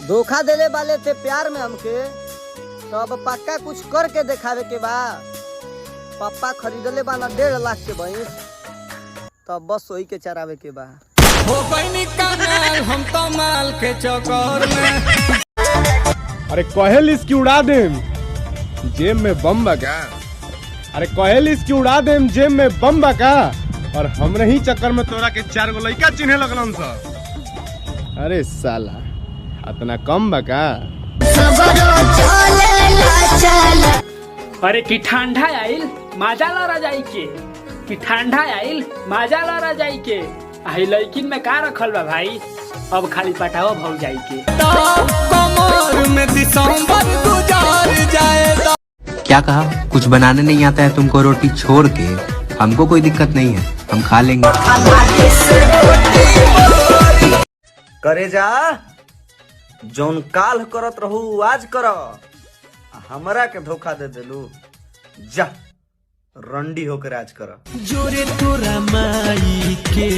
धोखा देले वाले थे प्यार में हमके, तो अब पक्का कुछ करके दिखावे के बा। पापा खरीदले बा ना 1.5 लाख के भैंस, तो बस वही के चरावे के बा। हो गइनी कांगाल हम तो माल के चक्कर में। अरे कहेल इसकी उड़ा देम जेब में बम बका। अरे कहेल इसकी उड़ा देम जेब में बम बका, और हमरे ही चक्कर में तोरा के 4 गो लइका चिन्हे लगलन सा। अरे साला इतना कम बका। अरे की ठंडा आइल मजा ला रजाई के, कि ठंडा आइल मजा ला रजाई के। आई लड़किन में का रखल बा भाई, अब खाली पटावा भौ जाई के। कमर में दिसंबर गुजार जाए। क्या कहा? कुछ बनाने नहीं आता है तुमको? रोटी छोड़ के हमको कोई दिक्कत नहीं है, हम खा लेंगे। करे जा जौन काल करत रहू आज कर, हमरा के धोखा दे देलू। जा रंडी होकर आज कर। जोरे तोरा माई के